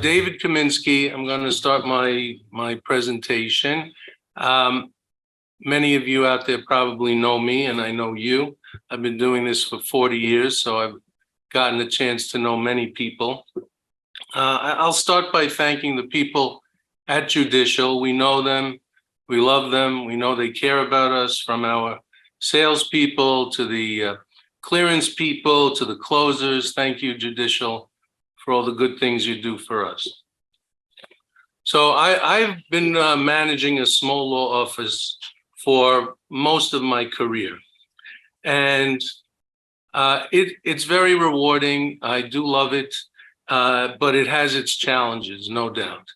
David Kaminsky. I'm going to start my presentation. Many of you out there probably know me, and I know you. I've been doing this for 40 years, so I've gotten a chance to know many people. I'll start by thanking the people at Judicial. We know them, we love them, we know they care about us, from our salespeople to the clearance people to the closers. Thank you, Judicial, for all the good things you do for us. So I've been managing a small law office for most of my career, and it's very rewarding. I do love it, but it has its challenges, no doubt.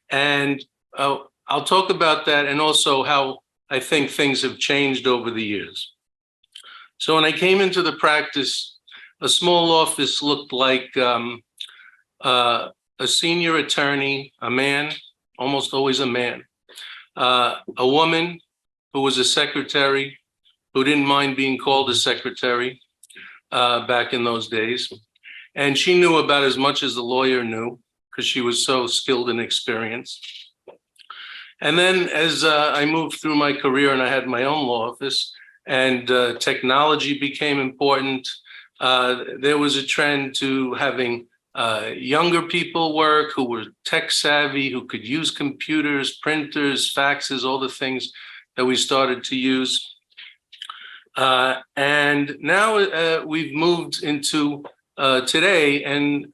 And I'll talk about that, and also how I think things have changed over the years. So when I came into the practice, a small office looked like a senior attorney, a man, almost always a man, a woman who was a secretary, who didn't mind being called a secretary back in those days. And she knew about as much as the lawyer knew, because she was so skilled and experienced. And then as I moved through my career and I had my own law office, and technology became important, there was a trend to having younger people work who were tech savvy, who could use computers, printers, faxes, all the things that we started to use. And now we've moved into today, and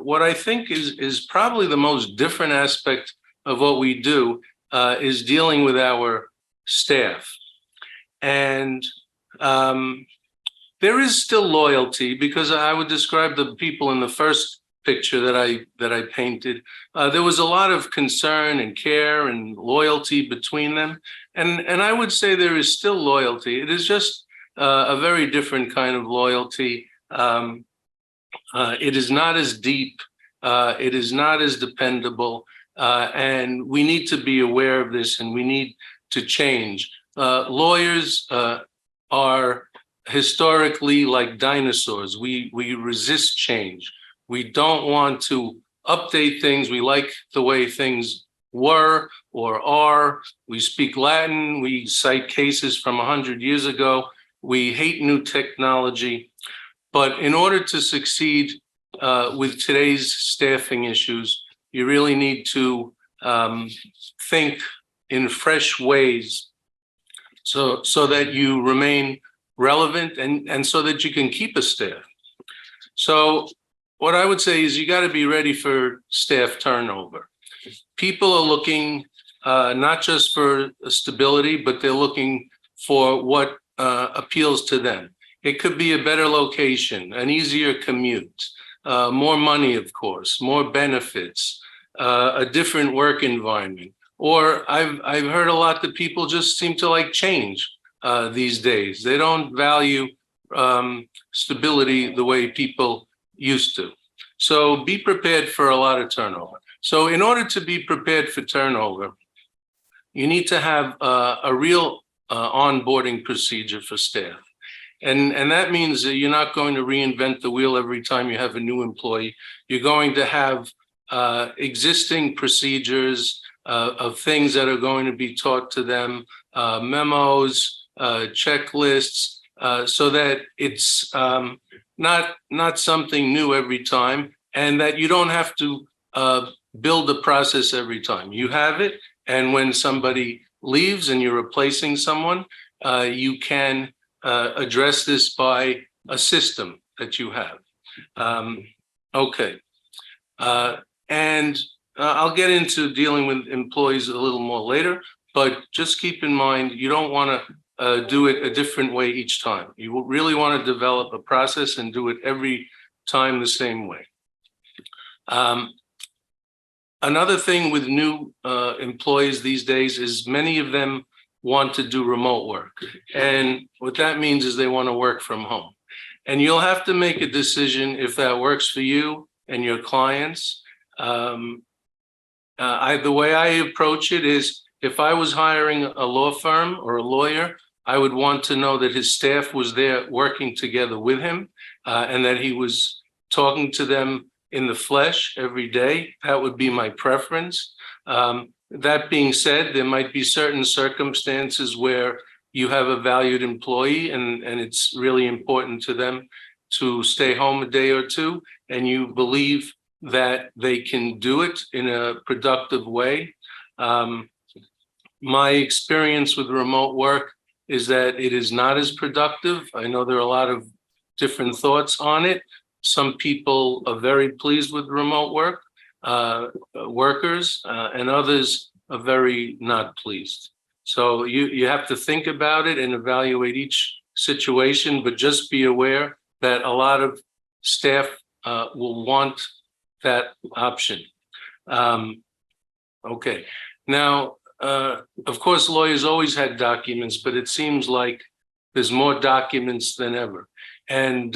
what I think is probably the most different aspect of what we do is dealing with our staff. And there is still loyalty, because I would describe the people in the first picture that I painted. There was a lot of concern and care and loyalty between them, and I would say there is still loyalty. It is just a very different kind of loyalty. It is not as deep. It is not as dependable, and we need to be aware of this, and we need to change. Lawyers are historically like dinosaurs. We resist change. We don't want to update things. We like the way things were or are. We speak Latin. We cite cases from 100 years ago. We hate new technology. But in order to succeed with today's staffing issues, you really need to think in fresh ways so that you remain relevant and so that you can keep a staff. So what I would say is you got to be ready for staff turnover. People are looking not just for stability, but they're looking for what appeals to them. It could be a better location, an easier commute, more money, of course, more benefits, a different work environment. Or I've heard a lot that people just seem to like change these days. They don't value stability the way people used to. So be prepared for a lot of turnover. So in order to be prepared for turnover, you need to have a real onboarding procedure for staff. And that means that you're not going to reinvent the wheel every time you have a new employee. You're going to have existing procedures of things that are going to be taught to them, memos, checklists, so that it's not something new every time, and that you don't have to build the process every time. You have it, and when somebody leaves and you're replacing someone, you can address this by a system that you have. Okay. And I'll get into dealing with employees a little more later, but just keep in mind, you don't want to do it a different way each time. You really want to develop a process and do it every time the same way. Another thing with new employees these days is many of them want to do remote work. And what that means is they want to work from home. And you'll have to make a decision if that works for you and your clients. The way I approach it is, if I was hiring a law firm or a lawyer, I would want to know that his staff was there working together with him, and that he was talking to them in the flesh every day. That would be my preference. That being said, there might be certain circumstances where you have a valued employee and it's really important to them to stay home a day or two, and you believe that they can do it in a productive way. My experience with remote work is that it is not as productive. I know there are a lot of different thoughts on it. Some people are very pleased with remote work, workers, and others are very not pleased. So you have to think about it and evaluate each situation, but just be aware that a lot of staff will want that option. Okay, now, of course, lawyers always had documents, but it seems like there's more documents than ever. And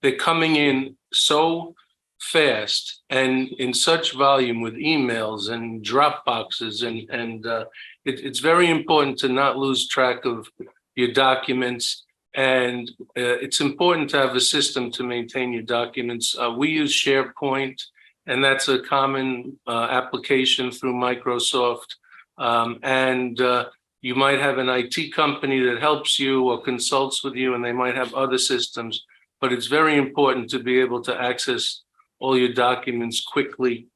they're coming in so fast and in such volume with emails and drop boxes. And it's very important to not lose track of your documents. And it's important to have a system to maintain your documents. We use SharePoint, and that's a common application through Microsoft. You might have an IT company that helps you or consults with you, and they might have other systems, but it's very important to be able to access all your documents quickly.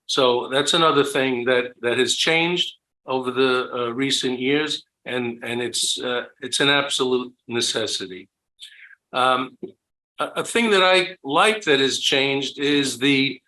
So that's another thing that has changed over the recent years, and it's an absolute necessity. A thing that I like that has changed is the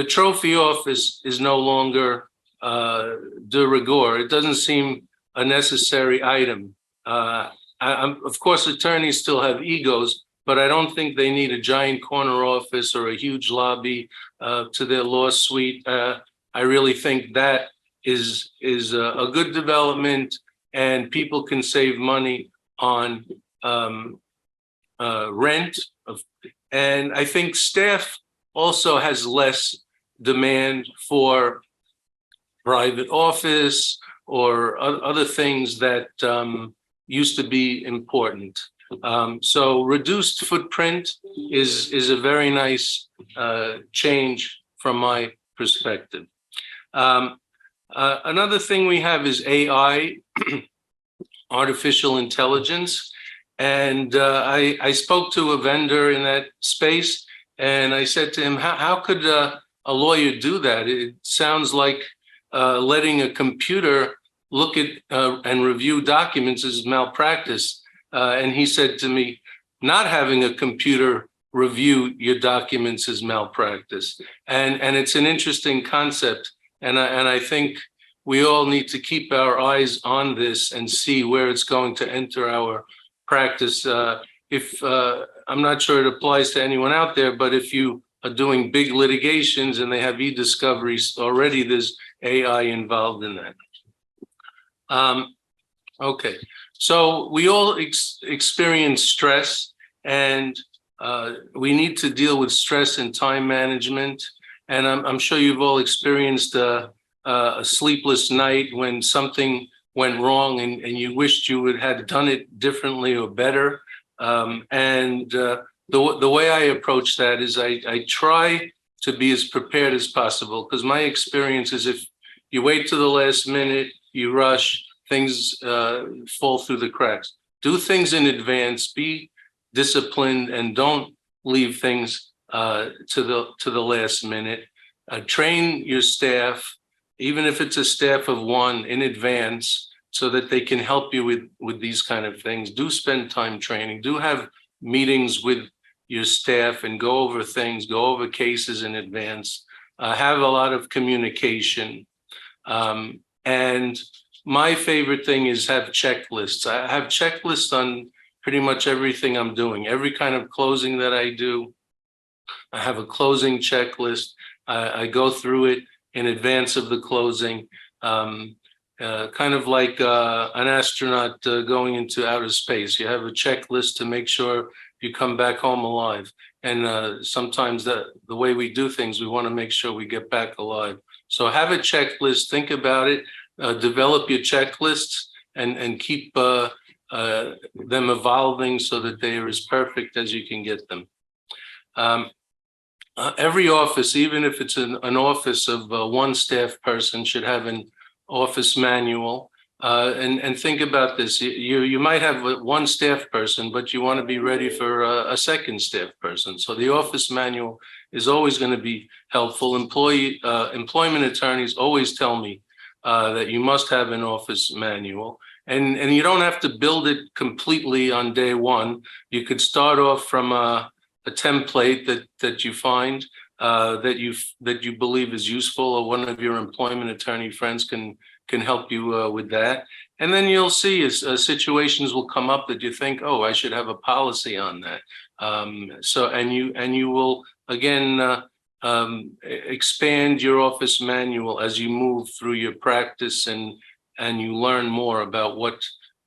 trophy office is no longer de rigueur. It doesn't seem a necessary item. Of course, attorneys still have egos, but I don't think they need a giant corner office or a huge lobby to their law suite. I really think that is a good development, and people can save money on rent. And I think staff also has less demand for private office or other things that used to be important. So reduced footprint is a very nice change from my perspective. Another thing we have is AI, artificial intelligence. And I spoke to a vendor in that space, and I said to him, how could a lawyer do that? It sounds like letting a computer look at and review documents is malpractice. And he said to me, not having a computer review your documents is malpractice. And it's an interesting concept. And I think we all need to keep our eyes on this and see where it's going to enter our practice. I'm not sure it applies to anyone out there, but if you are doing big litigations and they have e-discoveries already, there's AI involved in that. Okay, so we all experience stress, and we need to deal with stress and time management. And I'm sure you've all experienced a sleepless night when something went wrong and you wished you had done it differently or better. The way I approach that is I try to be as prepared as possible, because my experience is if you wait to the last minute, you rush, things fall through the cracks. Do things in advance, be disciplined, and don't leave things to the last minute. Train your staff, even if it's a staff of one, in advance, so that they can help you with these kind of things. Do spend time training. Do have meetings with your staff and go over things, go over cases in advance. Have a lot of communication. And my favorite thing is have checklists. I have checklists on pretty much everything I'm doing. Every kind of closing that I do, I have a closing checklist. I go through it in advance of the closing, kind of like an astronaut going into outer space. You have a checklist to make sure you come back home alive. And sometimes the way we do things, we want to make sure we get back alive. So have a checklist, think about it, develop your checklists, and keep them evolving so that they are as perfect as you can get them. Every office, even if it's an office of one staff person, should have an office manual. And think about this. You might have one staff person, but you want to be ready for a second staff person. So the office manual is always going to be helpful. Employment attorneys always tell me that you must have an office manual. And you don't have to build it completely on day one. You could start off from a template that you find that you believe is useful, or one of your employment attorney friends can help you with that. And then you'll see as situations will come up that you think, oh, I should have a policy on that. And you will again expand your office manual as you move through your practice, and you learn more about what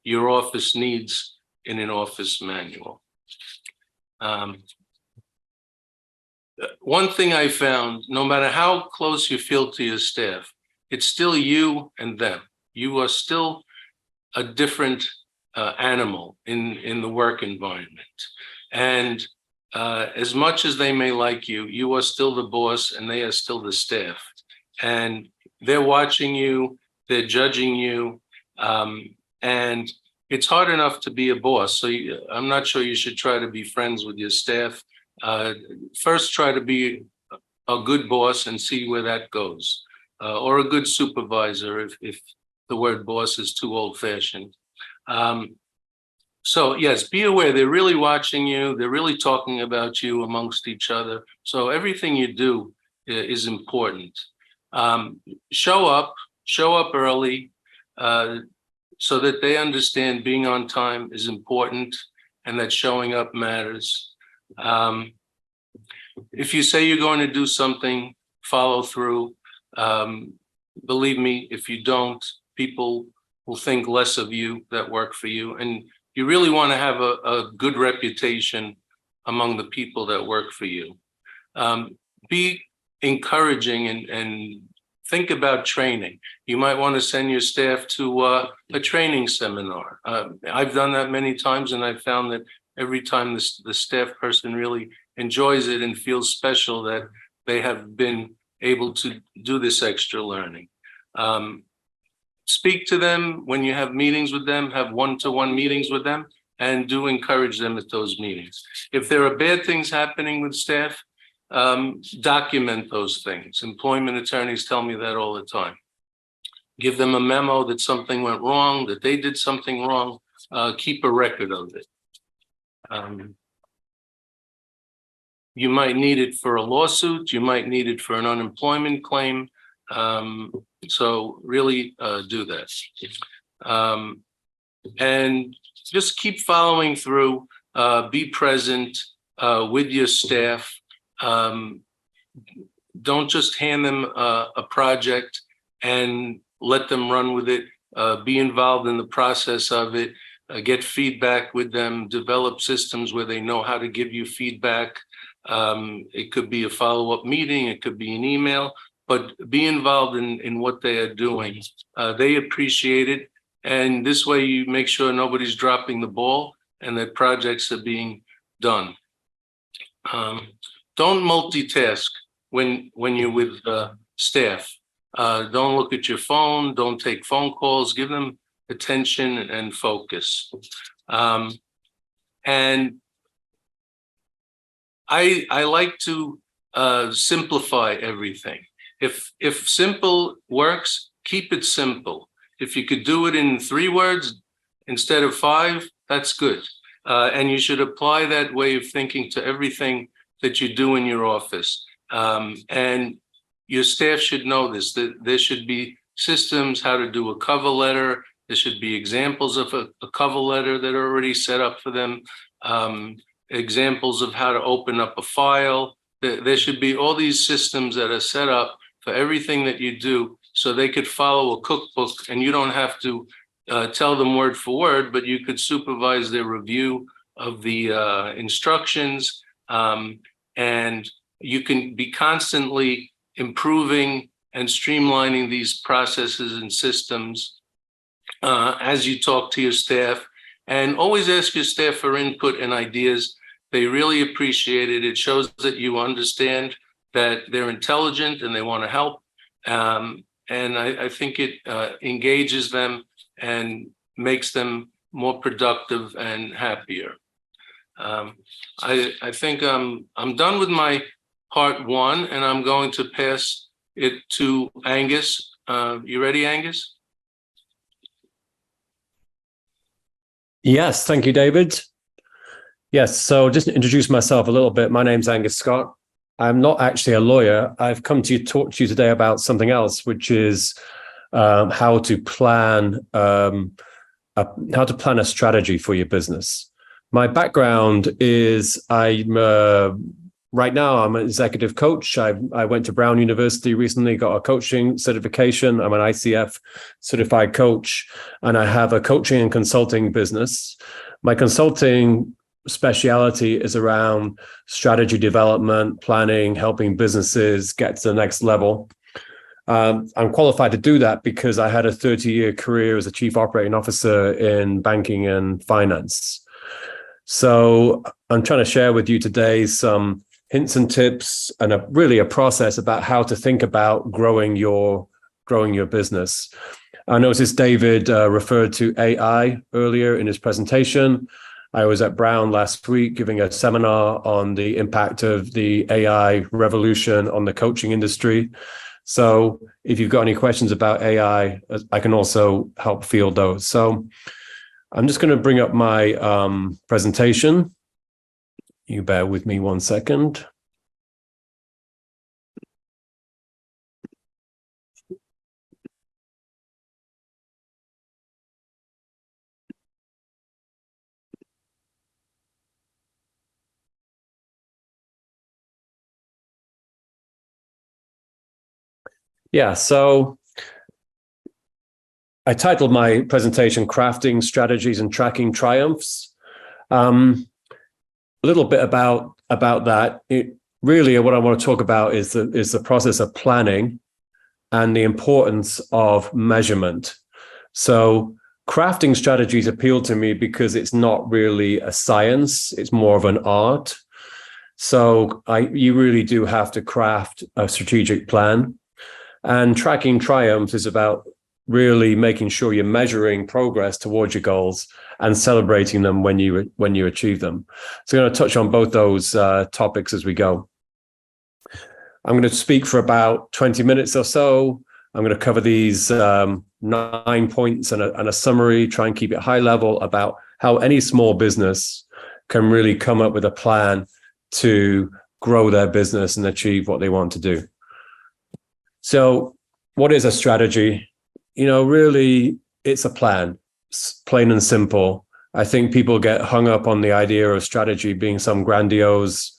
your office needs in an office manual. One thing I found, no matter how close you feel to your staff, it's still you and them. You are still a different animal in the work environment. And as much as they may like you, you are still the boss and they are still the staff. And they're watching you, they're judging you, and it's hard enough to be a boss. So I'm not sure you should try to be friends with your staff. First, try to be a good boss and see where that goes, or a good supervisor if the word boss is too old-fashioned. So yes, be aware they're really watching you. They're really talking about you amongst each other. So everything you do is important. Show up early, so that they understand being on time is important and that showing up matters. If you say you're going to do something, follow through. Believe me, if you don't, people will think less of you that work for you. And you really want to have a good reputation among the people that work for you. Be encouraging and think about training. You might want to send your staff to a training seminar. I've done that many times, and I've found that every time the staff person really enjoys it and feels special that they have been able to do this extra learning. Speak to them when you have meetings with them, have one-to-one meetings with them, and do encourage them at those meetings. If there are bad things happening with staff, document those things. Employment attorneys tell me that all the time. Give them a memo that something went wrong, that they did something wrong. Keep a record of it. You might need it for a lawsuit. You might need it for an unemployment claim. So really do that. And just keep following through. Be present with your staff. Don't just hand them a project and let them run with it. Be involved in the process of it. Get feedback with them. Develop systems where they know how to give you feedback. It could be a follow-up meeting. It could be an email. But be involved in what they are doing. They appreciate it. And this way you make sure nobody's dropping the ball and that projects are being done. Don't multitask when you're with staff. Don't look at your phone. Don't take phone calls. Give them attention and focus. And I like to simplify everything. If simple works, keep it simple. If you could do it in 3 words instead of 5, that's good. And you should apply that way of thinking to everything that you do in your office. And your staff should know this, that there should be systems, how to do a cover letter. There should be examples of a cover letter that are already set up for them. Examples of how to open up a file. There should be all these systems that are set up for everything that you do, so they could follow a cookbook, and you don't have to tell them word for word, but you could supervise their review of the instructions, and you can be constantly improving and streamlining these processes and systems as you talk to your staff. And always ask your staff for input and ideas. They really appreciate it. It shows that you understand that they're intelligent and they want to help. And I think it engages them and makes them more productive and happier. I think I'm done with my part one, and I'm going to pass it to Angus. You ready, Angus? Yes, thank you, David. Yes, so just to introduce myself a little bit, my name's Angus Scott. I'm not actually a lawyer. I've come to talk to you today about something else, which is how to plan a strategy for your business. My background is right now I'm an executive coach. I went to Brown University recently, got a coaching certification. I'm an ICF certified coach, and I have a coaching and consulting business. My consulting speciality is around strategy development, planning, helping businesses get to the next level. I'm qualified to do that because I had a 30-year career as a chief operating officer in banking and finance. So I'm trying to share with you today some hints and tips and a process about how to think about growing your business. I noticed David referred to AI earlier in his presentation. I was at Brown last week giving a seminar on the impact of the AI revolution on the coaching industry. So if you've got any questions about AI, I can also help field those. So I'm just going to bring up my presentation. You bear with me one second. Yeah, so I titled my presentation Crafting Strategies and Tracking Triumphs. A little bit about that. Really, what I want to talk about is the process of planning and the importance of measurement. So crafting strategies appeal to me because it's not really a science, it's more of an art. So you really do have to craft a strategic plan. And tracking triumphs is about really making sure you're measuring progress towards your goals and celebrating them when you achieve them. So I'm going to touch on both those topics as we go. I'm going to speak for about 20 minutes or so. I'm going to cover these 9 points and a summary, try and keep it high level about how any small business can really come up with a plan to grow their business and achieve what they want to do. So what is a strategy? Really, it's a plan, plain and simple. I think people get hung up on the idea of strategy being some grandiose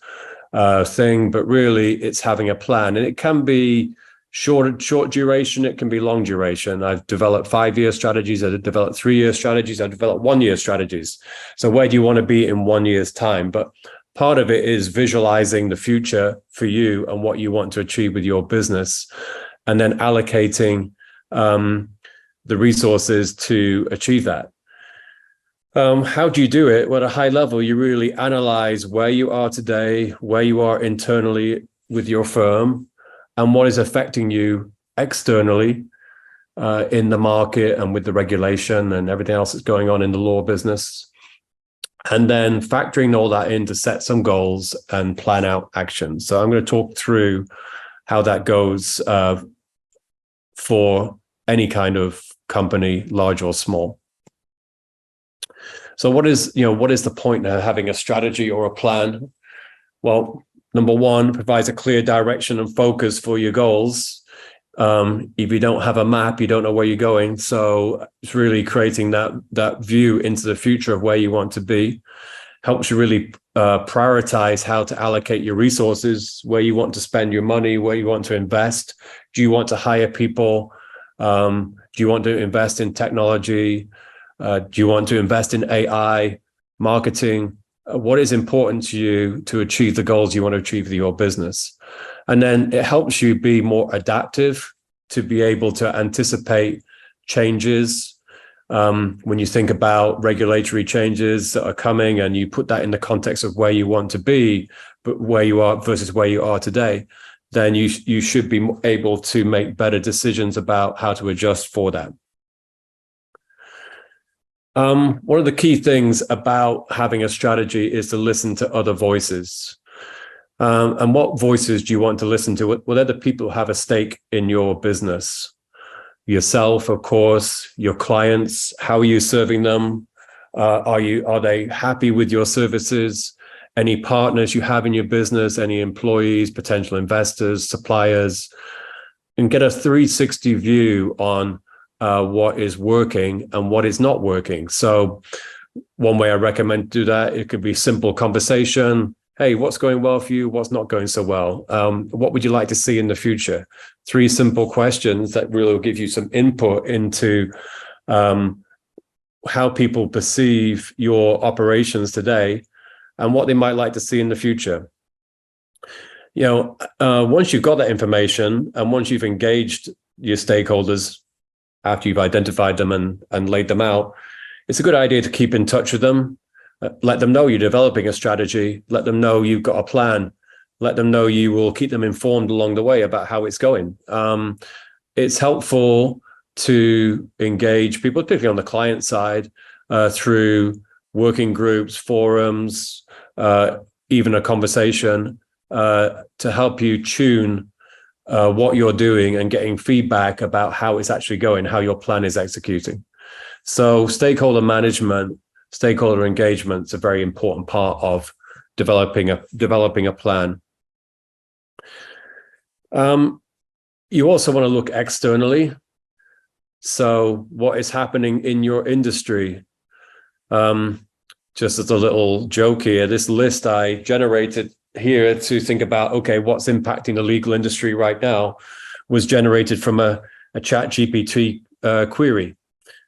thing, but really it's having a plan. And it can be short duration, it can be long duration. I've developed 5-year strategies, I've developed 3-year strategies, I've developed 1-year strategies. So where do you want to be in 1 year's time? But part of it is visualizing the future for you and what you want to achieve with your business, and then allocating the resources to achieve that. How do you do it? Well, at a high level, you really analyze where you are today, where you are internally with your firm, and what is affecting you externally in the market and with the regulation and everything else that's going on in the law business. And then factoring all that in to set some goals and plan out action. So I'm going to talk through how that goes for any kind of company, large or small. So what is the point of having a strategy or a plan? Well, number one, provides a clear direction and focus for your goals. If you don't have a map, you don't know where you're going. So it's really creating that view into the future of where you want to be. Helps you really prioritize how to allocate your resources, where you want to spend your money, where you want to invest. Do you want to hire people? Do you want to invest in technology? Do you want to invest in AI, marketing? What is important to you to achieve the goals you want to achieve with your business? And then it helps you be more adaptive, to be able to anticipate changes When you think about regulatory changes that are coming and you put that in the context of where you want to be, but where you are versus where you are today, then you should be able to make better decisions about how to adjust for that. One of the key things about having a strategy is to listen to other voices. And what voices do you want to listen to? Well, they're the people who have a stake in your business. Yourself, of course, your clients. How are you serving them? Are they happy with your services? Any partners you have in your business, any employees, potential investors, suppliers, and get a 360 view on what is working and what is not working. So one way I recommend to do that, it could be simple conversation. Hey, what's going well for you? What's not going so well? What would you like to see in the future? 3 simple questions that really will give you some input into how people perceive your operations today and what they might like to see in the future. Once you've got that information and once you've engaged your stakeholders after you've identified them and laid them out, it's a good idea to keep in touch with them. Let them know you're developing a strategy. Let them know you've got a plan. Let them know you will keep them informed along the way about how it's going. It's helpful to engage people, particularly on the client side, through working groups, forums, even a conversation to help you tune what you're doing and getting feedback about how it's actually going, how your plan is executing. So stakeholder management, stakeholder engagement is a very important part of developing a plan. You also want to look externally. So what is happening in your industry? Just as a little joke here, this list I generated here to think about, okay, what's impacting the legal industry right now was generated from a ChatGPT query.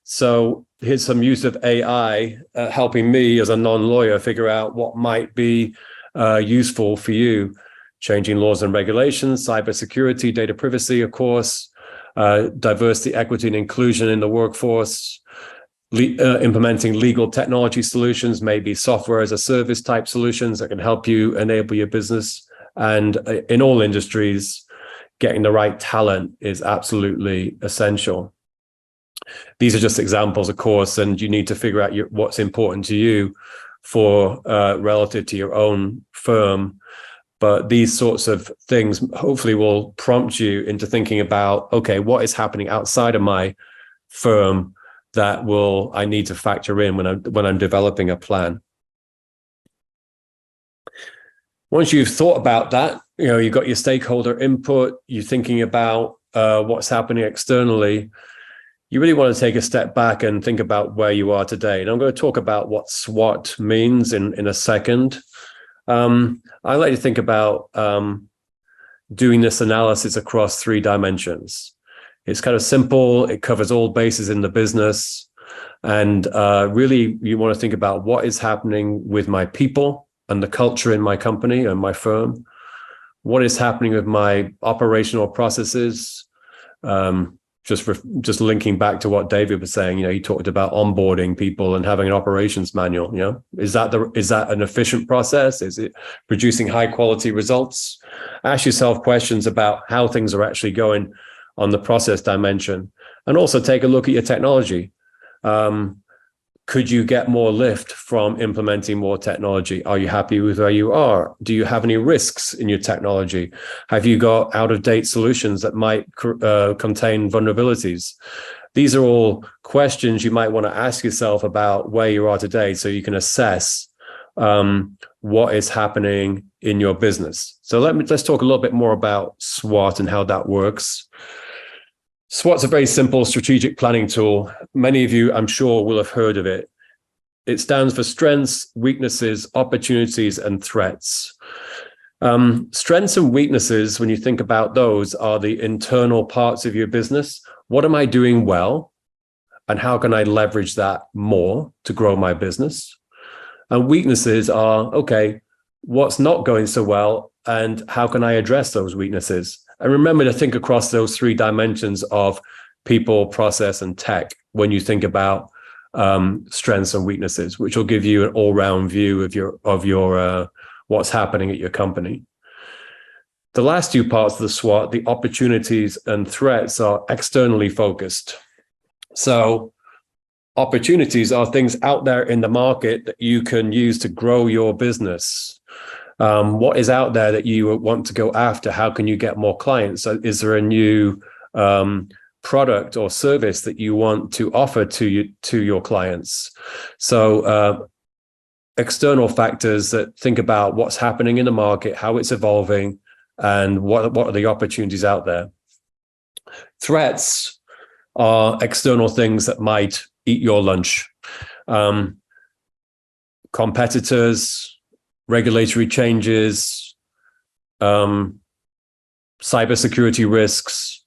So here's some use of AI helping me as a non-lawyer figure out what might be useful for you. Changing laws and regulations, cybersecurity, data privacy, of course, diversity, equity, and inclusion in the workforce, implementing legal technology solutions, maybe software as a service type solutions that can help you enable your business. And in all industries, getting the right talent is absolutely essential. These are just examples, of course, and you need to figure out what's important to you for relative to your own firm. But these sorts of things hopefully will prompt you into thinking about, okay, what is happening outside of my firm that I need to factor in when I'm developing a plan. Once you've thought about that, you've got your stakeholder input, you're thinking about what's happening externally, you really want to take a step back and think about where you are today. And I'm going to talk about what SWOT means in a second. I like to think about doing this analysis across 3 dimensions. It's kind of simple. It covers all bases in the business. And really, you want to think about what is happening with my people and the culture in my company and my firm. What is happening with my operational processes? Just linking back to what David was saying, he talked about onboarding people and having an operations manual. Is that an efficient process? Is it producing high quality results? Ask yourself questions about how things are actually going on the process dimension, and also take a look at your technology. Could you get more lift from implementing more technology? Are you happy with where you are? Do you have any risks in your technology? Have you got out-of-date solutions that might contain vulnerabilities? These are all questions you might want to ask yourself about where you are today so you can assess what is happening in your business. So let's talk a little bit more about SWOT and how that works. SWOT's a very simple strategic planning tool. Many of you, I'm sure, will have heard of it. It stands for strengths, weaknesses, opportunities, and threats. Strengths and weaknesses, when you think about those, are the internal parts of your business. What am I doing well? And how can I leverage that more to grow my business? And weaknesses are, okay, what's not going so well? And how can I address those weaknesses? And remember to think across those 3 dimensions of people, process, and tech. when you think about strengths and weaknesses, which will give you an all-round view of your what's happening at your company. The last two parts of the SWOT, the opportunities and threats, are externally focused. So opportunities are things out there in the market that you can use to grow your business. What is out there that you want to go after? How can you get more clients? So is there a new product or service that you want to offer to your clients? So external factors that think about what's happening in the market, how it's evolving, and what are the opportunities out there. Threats are external things that might eat your lunch. Competitors, regulatory changes, cybersecurity risks,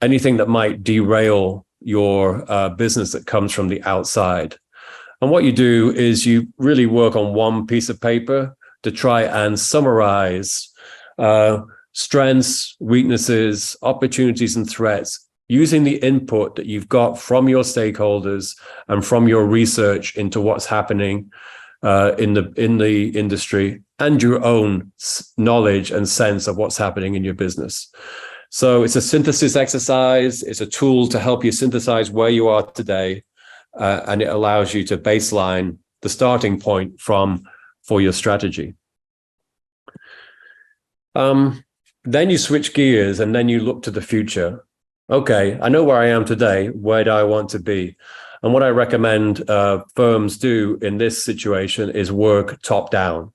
anything that might derail your business that comes from the outside. And what you do is you really work on one piece of paper to try and summarize strengths, weaknesses, opportunities, and threats using the input that you've got from your stakeholders and from your research into what's happening in the industry, and your own knowledge and sense of what's happening in your business. So it's a synthesis exercise. It's a tool to help you synthesize where you are today, and it allows you to baseline the starting point for your strategy. Then you switch gears and then you look to the future. Okay, I know where I am today. Where do I want to be? And what I recommend firms do in this situation is work top down.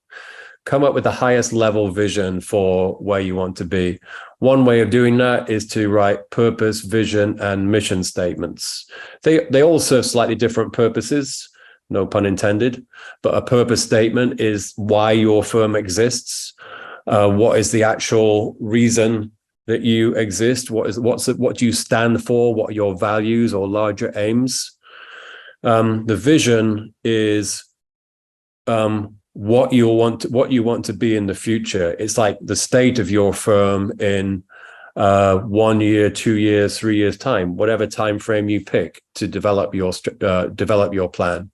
Come up with the highest level vision for where you want to be. One way of doing that is to write purpose, vision, and mission statements. They all serve slightly different purposes, no pun intended, but a purpose statement is why your firm exists. What is the actual reason that you exist? What do you stand for? What are your values or larger aims? The vision is what you want to be in the future. It's like the state of your firm in 1 year, 2 years, 3 years time, whatever time frame you pick to develop your plan.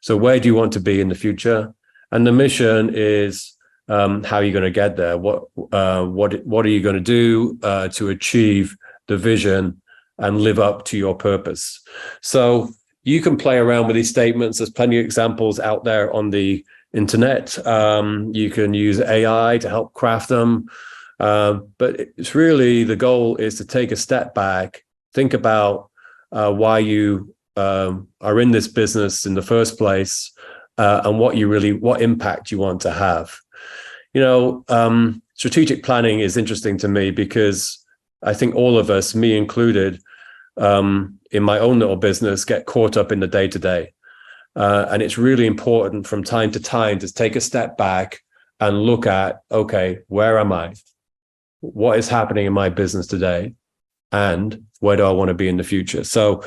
So where do you want to be in the future? And the mission is how are you going to get there? What are you going to do to achieve the vision and live up to your purpose? So you can play around with these statements. There's plenty of examples out there on the internet. You can use AI to help craft them. But it's really, the goal is to take a step back, think about why you are in this business in the first place, and what impact you want to have. You know, strategic planning is interesting to me because I think all of us, me included, in my own little business, get caught up in the day-to-day. And it's really important from time to time to take a step back and look at, okay, where am I? What is happening in my business today? And where do I want to be in the future? So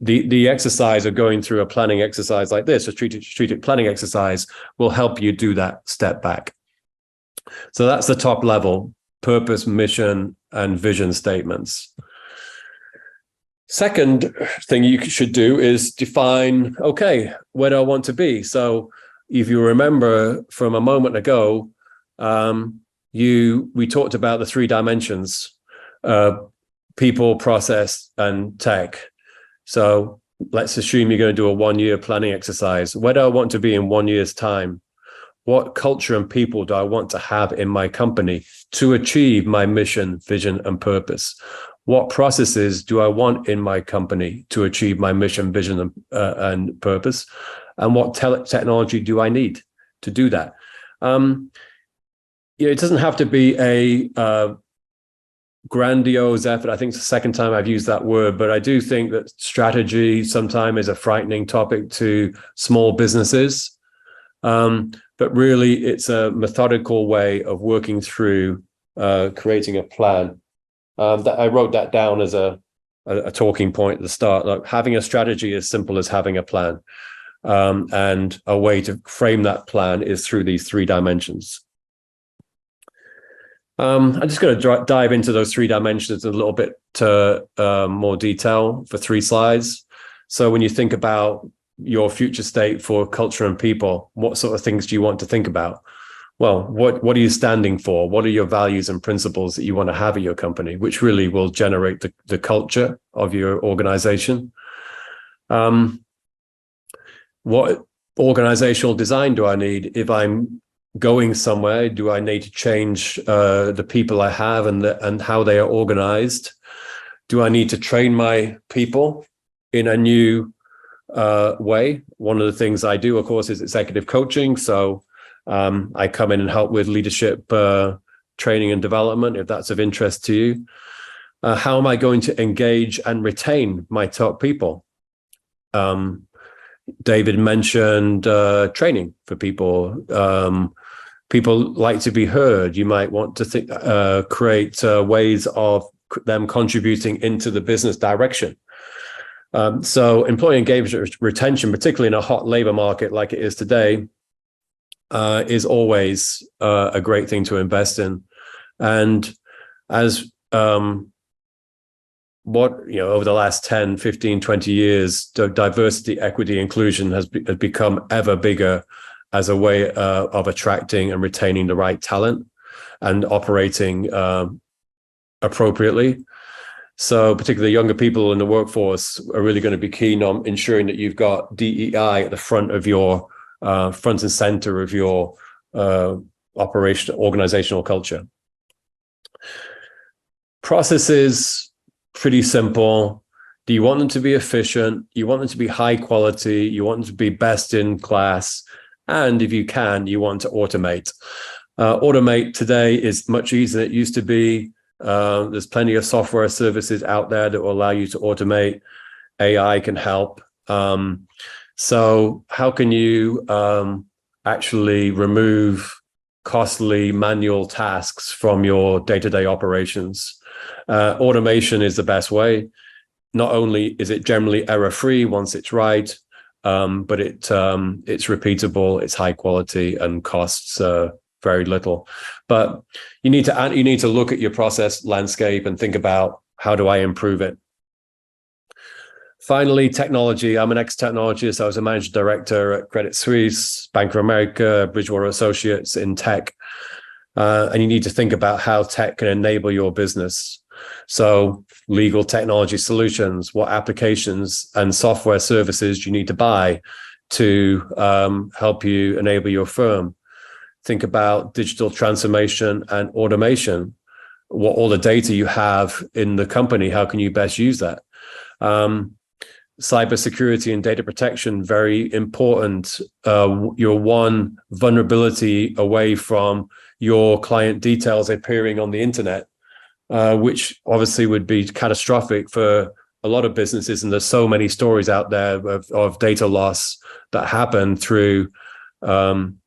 the exercise of going through a planning exercise like this, a strategic planning exercise, will help you do that step back. So that's the top level: purpose, mission, and vision statements. Second thing you should do is define, okay, where do I want to be? So if you remember from a moment ago, we talked about the 3 dimensions: people, process, and tech. So let's assume you're going to do a 1-year planning exercise. Where do I want to be in 1 year's time? What culture and people do I want to have in my company to achieve my mission, vision, and purpose? What processes do I want in my company to achieve my mission, vision, and purpose? And what technology do I need to do that? It doesn't have to be a grandiose effort. I think it's the second time I've used that word, but I do think that strategy sometimes is a frightening topic to small businesses. But really, it's a methodical way of working through creating a plan. That I wrote that down as a talking point at the start. Like, having a strategy is simple as having a plan, and a way to frame that plan is through these 3 dimensions. I'm just going to dive into those 3 dimensions in a little bit more detail for 3 slides. So when you think about your future state for culture and people, what sort of things do you want to think about? Well, what are you standing for? What are your values and principles that you want to have at your company, which really will generate the culture of your organization? What organizational design do I need? If I'm going somewhere, do I need to change the people I have and how they are organized? Do I need to train my people in a new way? One of the things I do, of course, is executive coaching. So I come in and help with leadership training and development, if that's of interest to you. How am I going to engage and retain my top people? David mentioned training for people. People like to be heard. You might want to create ways of them contributing into the business direction. So employee engagement retention, particularly in a hot labor market like it is today, is always a great thing to invest in. And as over the last 10, 15, 20 years, diversity, equity, inclusion has become ever bigger as a way of attracting and retaining the right talent and operating appropriately. So particularly younger people in the workforce are really going to be keen on ensuring that you've got DEI at the front of your front and center of your organizational culture. Processes, pretty simple. Do you want them to be efficient? You want them to be high quality. You want them to be best in class. And if you can, you want to automate. Automate today is much easier than it used to be. There's plenty of software services out there that will allow you to automate. AI can help. So how can you actually remove costly manual tasks from your day-to-day operations? Automation is the best way. Not only is it generally error-free once it's right, but it's repeatable, it's high quality, and costs very little. But you need to look at your process landscape and think about, how do I improve it? Finally, technology. I'm an ex-technologist. I was a managing director at Credit Suisse, Bank of America, Bridgewater Associates in tech. And you need to think about how tech can enable your business. So legal technology solutions, what applications and software services do you need to buy to help you enable your firm? Think about digital transformation and automation. What all the data you have in the company, how can you best use that? Cybersecurity and data protection, very important. You're one vulnerability away from your client details appearing on the internet, which obviously would be catastrophic for a lot of businesses. And there's so many stories out there of data loss that happen through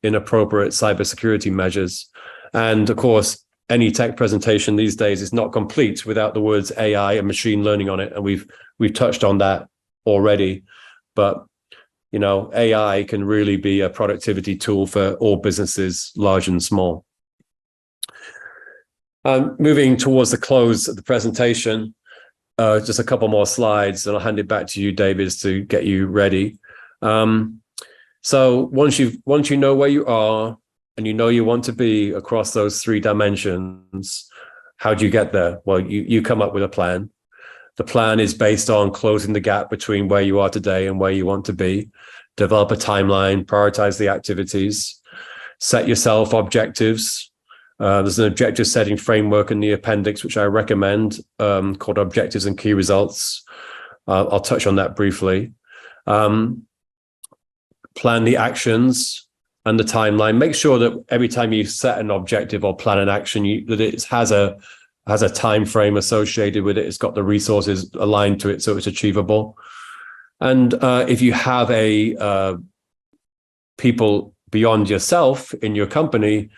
inappropriate cybersecurity measures. And of course, any tech presentation these days is not complete without the words AI and machine learning on it. And we've touched on that already. But AI can really be a productivity tool for all businesses, large and small. Moving towards the close of the presentation, just a couple more slides, and I'll hand it back to you, David, to get you ready. So once you know where you are and you know you want to be across those three dimensions, how do you get there? Well, you come up with a plan. The plan is based on closing the gap between where you are today and where you want to be. Develop a timeline, prioritize the activities, set yourself objectives. There's an objective setting framework in the appendix, which I recommend, called Objectives and Key Results. I'll touch on that briefly. Plan the actions and the timeline. Make sure that every time you set an objective or plan an action, that it has a time frame associated with it. It's got the resources aligned to it, so it's achievable. And if you have people beyond yourself in your company,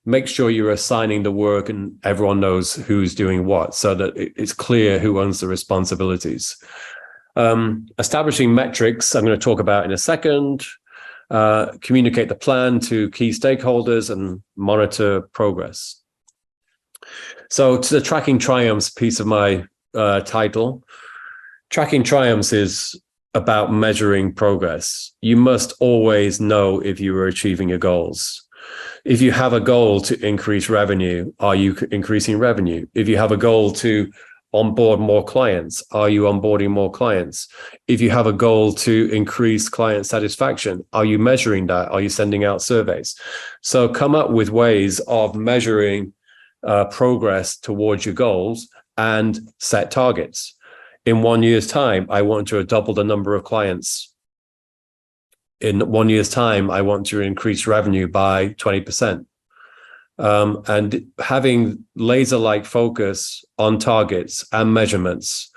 make sure you're assigning the work and everyone knows who's doing what, so that it's clear who owns the responsibilities. Establishing metrics, I'm going to talk about in a second. Communicate the plan to key stakeholders and monitor progress. So to the Tracking Triumphs piece of my title, Tracking Triumphs is about measuring progress. You must always know if you are achieving your goals. If you have a goal to increase revenue, are you increasing revenue? If you have a goal to onboard more clients, are you onboarding more clients? If you have a goal to increase client satisfaction, are you measuring that? Are you sending out surveys? So come up with ways of measuring progress towards your goals and set targets. In 1 year's time, I want to double the number of clients. In 1 year's time, I want to increase revenue by 20%. And having laser-like focus on targets and measurements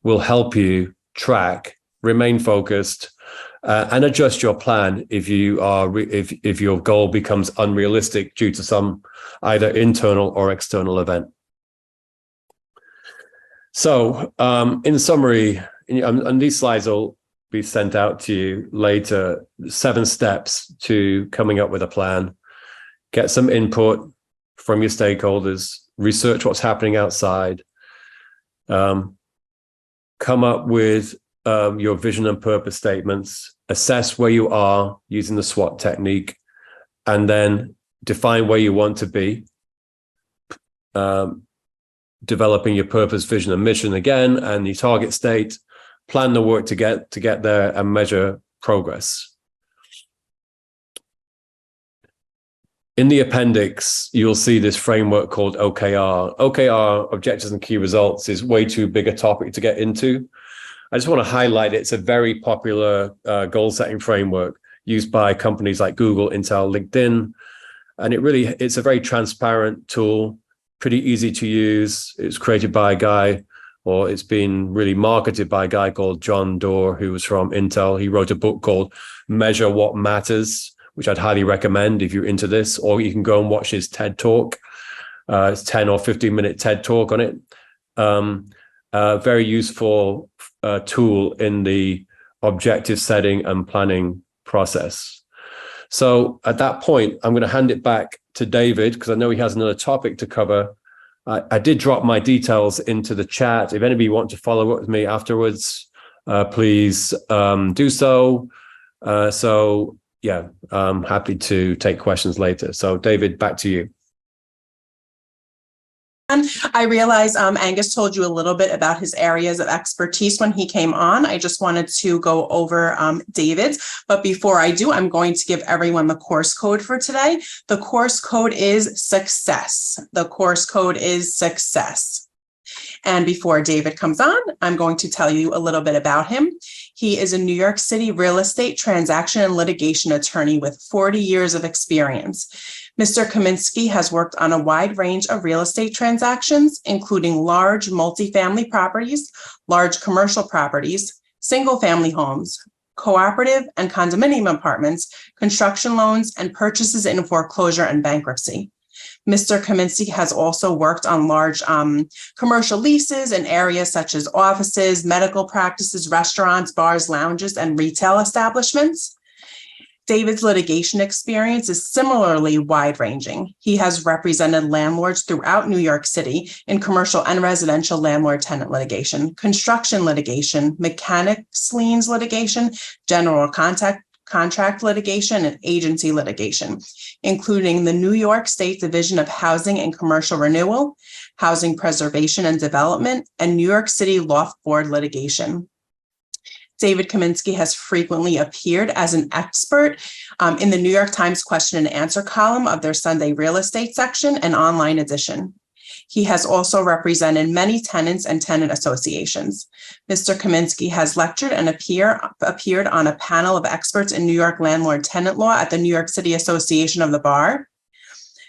will help you track, remain focused, and adjust your plan if you are if your goal becomes unrealistic due to some either internal or external event. So, in summary, and these slides will be sent out to you later. 7 steps to coming up with a plan. Get some input from your stakeholders, research what's happening outside, come up with your vision and purpose statements, assess where you are using the SWOT technique, and then define where you want to be, developing your purpose, vision, and mission again, and your target state, plan the work to get there, and measure progress. In the appendix, you'll see this framework called OKR. OKR, Objectives and Key Results, is way too big a topic to get into. I just want to highlight it's a very popular goal-setting framework used by companies like Google, Intel, LinkedIn. And it's a very transparent tool, pretty easy to use. It's created by a guy, or it's been really marketed by a guy called John Doerr, who was from Intel. He wrote a book called Measure What Matters, which I'd highly recommend if you're into this, or you can go and watch his TED Talk. It's 10 or 15-minute TED Talk on it. Very useful tool in the objective setting and planning process. So at that point, I'm going to hand it back to David, because I know he has another topic to cover. I did drop my details into the chat. If anybody wants to follow up with me afterwards, please do so. Yeah, I'm happy to take questions later. So David, back to you. I realize Angus told you a little bit about his areas of expertise when he came on. I just wanted to go over David's, but before I do, I'm going to give everyone the course code for today. The course code is SUCCESS. The course code is SUCCESS. And before David comes on, I'm going to tell you a little bit about him. He is a New York City real estate transaction and litigation attorney with 40 years of experience. Mr. Kaminsky has worked on a wide range of real estate transactions, including large multifamily properties, large commercial properties, single-family homes, cooperative and condominium apartments, construction loans, and purchases in foreclosure and bankruptcy. Mr. Kaminsky has also worked on large commercial leases in areas such as offices, medical practices, restaurants, bars, lounges, and retail establishments. David's litigation experience is similarly wide-ranging. He has represented landlords throughout New York City in commercial and residential landlord-tenant litigation, construction litigation, mechanics liens litigation, general contract litigation, and agency litigation, including the New York State Division of Housing and Commercial Renewal, Housing Preservation and Development, and New York City Loft Board litigation. David Kaminsky has frequently appeared as an expert in the New York Times question and answer column of their Sunday real estate section and online edition. He has also represented many tenants and tenant associations. Mr. Kaminsky has lectured and appeared on a panel of experts in New York landlord-tenant law at the New York City Association of the Bar.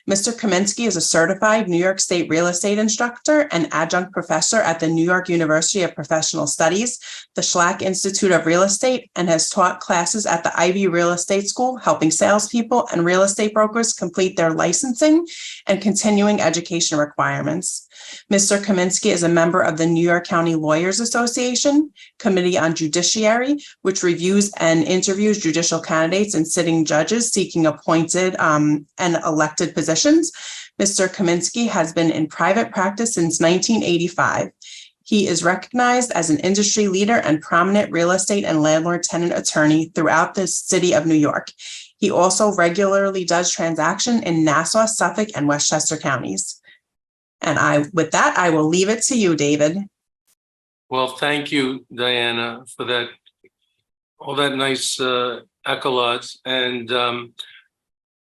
Mr. Kaminsky is a certified New York State real estate instructor and adjunct professor at the New York University of Professional Studies, the Schlack Institute of Real Estate, and has taught classes at the Ivy Real Estate School, helping salespeople and real estate brokers complete their licensing and continuing education requirements. Mr. Kaminsky is a member of the New York County Lawyers Association Committee on Judiciary, which reviews and interviews judicial candidates and sitting judges seeking appointed and elected positions. Mr. Kaminsky has been in private practice since 1985. He is recognized as an industry leader and prominent real estate and landlord-tenant attorney throughout the city of New York. He also regularly does transaction in Nassau, Suffolk, and Westchester counties. And with that, I will leave it to you, David. Well, thank you, Diana, for that, all that nice accolades. And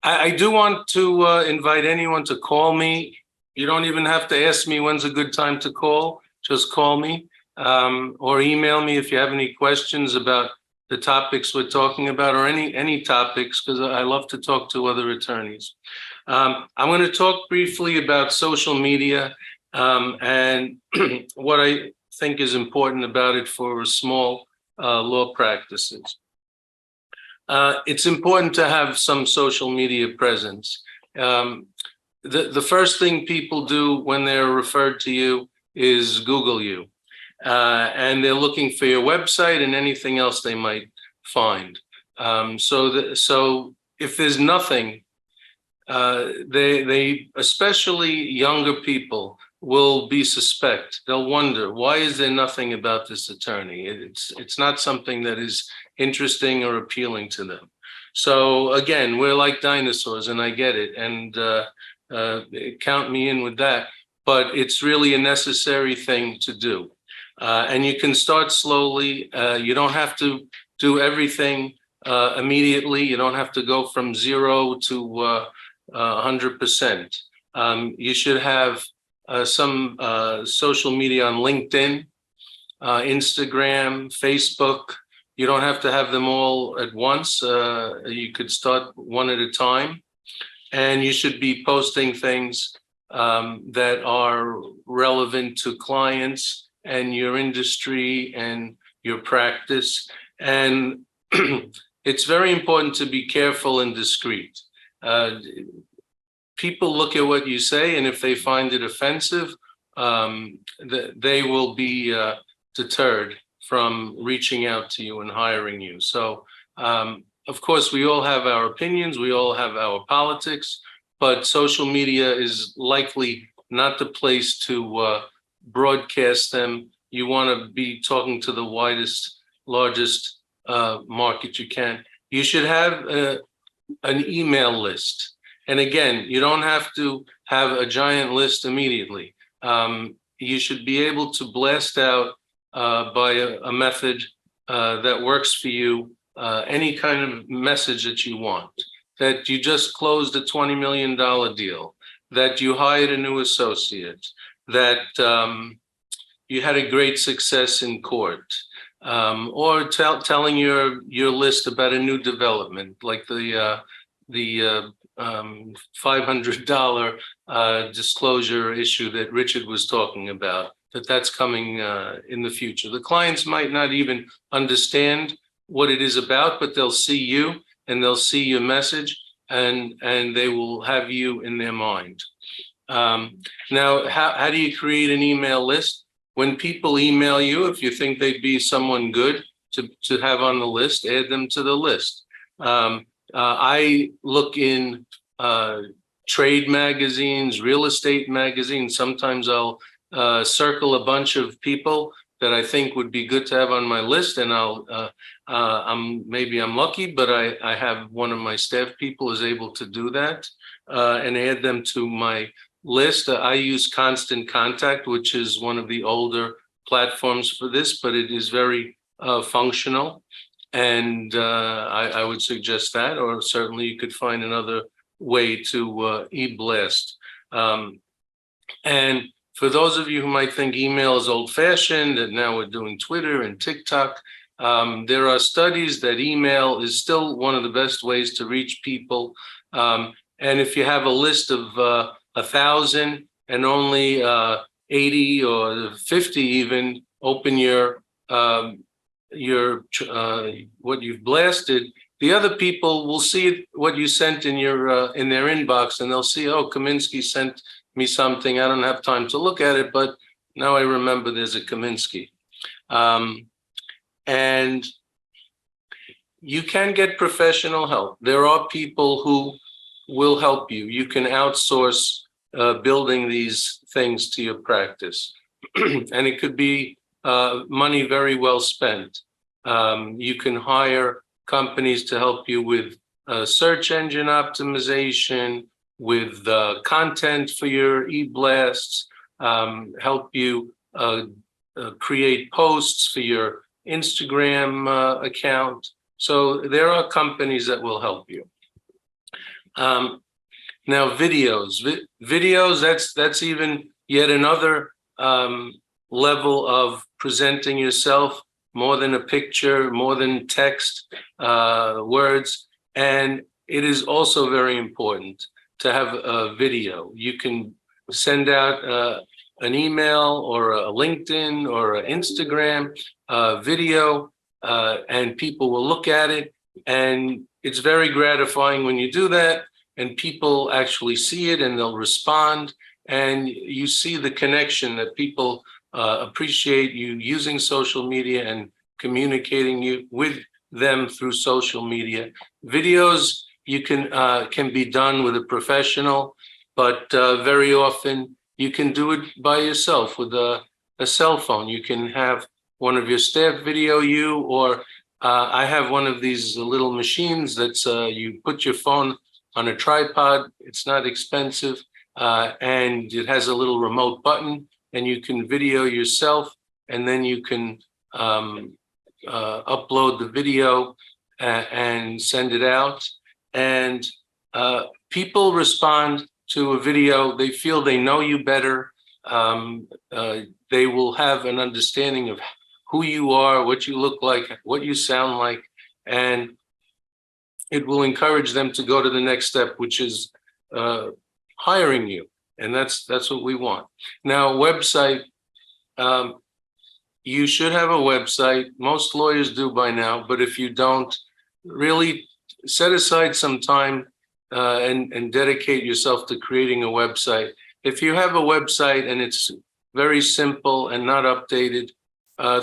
I do want to invite anyone to call me. You don't even have to ask me when's a good time to call. Just call me or email me if you have any questions about the topics we're talking about, or any topics, because I love to talk to other attorneys. I'm going to talk briefly about social media and what I think is important about it for small law practices. It's important to have some social media presence. The first thing people do when they're referred to you is Google you. And they're looking for your website and anything else they might find. So if there's nothing, they especially younger people will be suspect. They'll wonder, why is there nothing about this attorney? It's not something that is interesting or appealing to them. So again, we're like dinosaurs, and I get it, and count me in with that. But it's really a necessary thing to do. And you can start slowly. You don't have to do everything immediately. You don't have to go from 0 to 100%. You should have some social media on LinkedIn, Instagram, Facebook. You don't have to have them all at once. You could start one at a time. And you should be posting things that are relevant to clients and your industry and your practice. And it's very important to be careful and discreet. People look at what you say, and if they find it offensive, they will be deterred from reaching out to you and hiring you. So, of course, we all have our opinions, we all have our politics, but social media is likely not the place to broadcast them. You want to be talking to the widest, largest market you can. You should have an email list. And again, you don't have to have a giant list immediately. You should be able to blast out by a method that works for you, any kind of message that you want, that you just closed a $20 million deal, that you hired a new associate, that you had a great success in court, or telling your list about a new development, like the $500 disclosure issue that Richard was talking about, that's coming in the future. The clients might not even understand what it is about, but they'll see you and they'll see your message, and they will have you in their mind. Now, how do you create an email list? When people email you, if you think they'd be someone good to have on the list, add them to the list. I look in trade magazines, real estate magazines. Sometimes I'll circle a bunch of people that I think would be good to have on my list, and maybe I'm lucky, but I have one of my staff people is able to do that and add them to my list. I use Constant Contact, which is one of the older platforms for this, but it is very functional. And I would suggest that, or certainly you could find another way to e-blast. And for those of you who might think email is old-fashioned and now we're doing Twitter and TikTok, there are studies that email is still one of the best ways to reach people. And if you have a list of 1,000 and only 80 or 50 even open your what you've blasted, the other people will see what you sent in your in their inbox, and they'll see, oh, Kaminsky sent me something. I don't have time to look at it, but now I remember there's a Kaminsky. And you can get professional help. There are people who will help you. You can outsource building these things to your practice. and it could be money very well spent. You can hire companies to help you with search engine optimization, with content for your e-blasts, help you create posts for your Instagram account. So there are companies that will help you. Now, videos, that's even yet another level of presenting yourself, more than a picture, more than text, words. And it is also very important to have a video. You can send out an email or a LinkedIn or an Instagram video, and people will look at it. And it's very gratifying when you do that and people actually see it and they'll respond. And you see the connection that people appreciate you using social media and communicating with them through social media. Videos you can be done with a professional, but very often you can do it by yourself with a cell phone. You can have one of your staff video you, or I have one of these little machines that's you put your phone on a tripod. It's not expensive, and it has a little remote button, and you can video yourself, and then you can upload the video and send it out. And people respond to a video. They feel they know you better. They will have an understanding of who you are, what you look like, what you sound like, and it will encourage them to go to the next step, which is hiring you. And that's what we want. Now, website, you should have a website. Most lawyers do by now, but if you don't, really set aside some time and dedicate yourself to creating a website. If you have a website and it's very simple and not updated,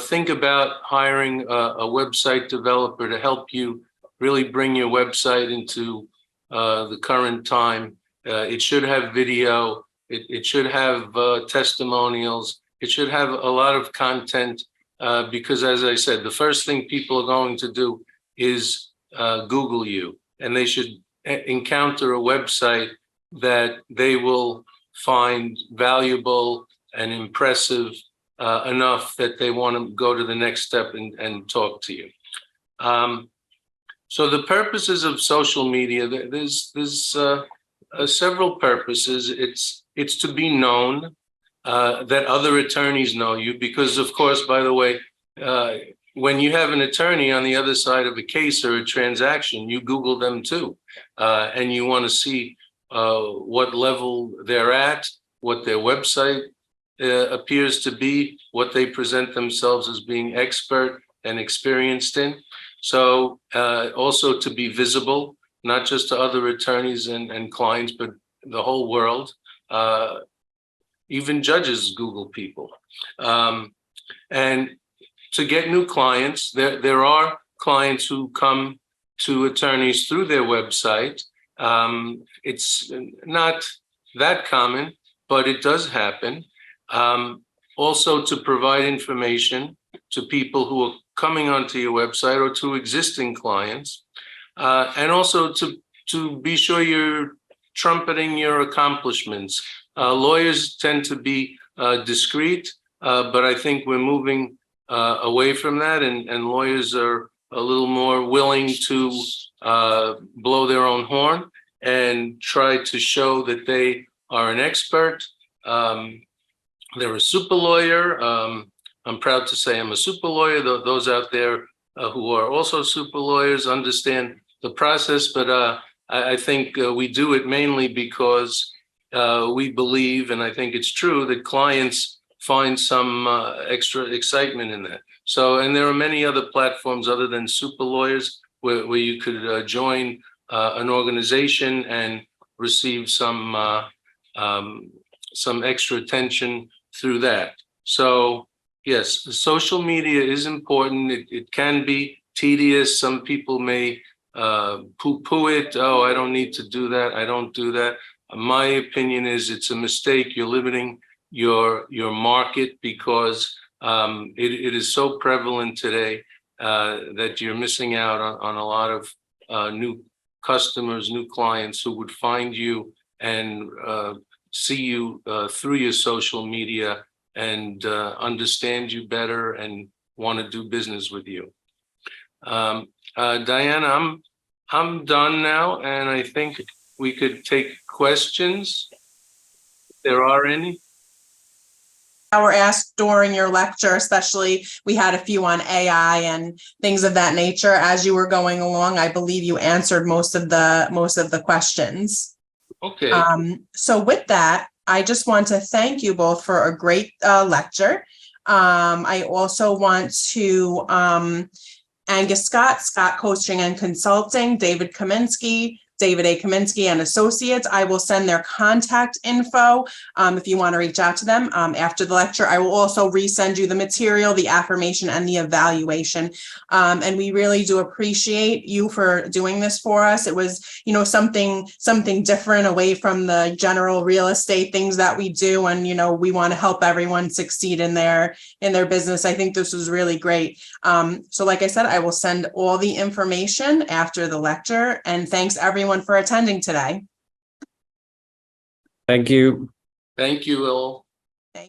think about hiring a website developer to help you really bring your website into the current time. It should have video. It should have testimonials. It should have a lot of content because, as I said, the first thing people are going to do is Google you, and they should encounter a website that they will find valuable and impressive enough that they want to go to the next step and talk to you. So the purposes of social media, there's several purposes. It's to be known, that other attorneys know you, because of course, by the way, when you have an attorney on the other side of a case or a transaction, you Google them too, and you want to see what level they're at, what their website appears to be, what they present themselves as being expert and experienced in. So also to be visible, not just to other attorneys and clients, but the whole world. Even judges Google people. And to get new clients, there are clients who come to attorneys through their website. It's not that common, but it does happen. Also to provide information to people who are coming onto your website or to existing clients. And also to be sure you're trumpeting your accomplishments. Lawyers tend to be discreet, but I think we're moving away from that, and lawyers are a little more willing to blow their own horn and try to show that they are an expert. They're a super lawyer. I'm proud to say I'm a super lawyer. Those out there who are also super lawyers understand the process, but I think we do it mainly because we believe, and I think it's true, that clients find some extra excitement in that. So, and there are many other platforms other than super lawyers where you could join an organization and receive some extra attention through that. So yes, social media is important. It can be tedious. Some people may poo-poo it. Oh, I don't need to do that. I don't do that. My opinion is it's a mistake. You're limiting your market, because it is so prevalent today that you're missing out on a lot of new customers, new clients who would find you and see you through your social media and understand you better and want to do business with you. Diana, I'm done now, and I think we could take questions if there are any. Were asked during your lecture, especially we had a few on AI and things of that nature as you were going along. I believe you answered most of the questions. Okay. So with that, I just want to thank you both for a great lecture. I also want to Angus Scott Coaching and Consulting, David A. Kaminsky and Associates. I will send their contact info if you want to reach out to them after the lecture. I will also resend you the material, the affirmation, and the evaluation. And we really do appreciate you for doing this for us. It was, something different away from the general real estate things that we do. And, we want to help everyone succeed in their business. I think this was really great. So like I said, I will send all the information after the lecture, and thanks everyone for attending today. Thank you. Thank you, Will.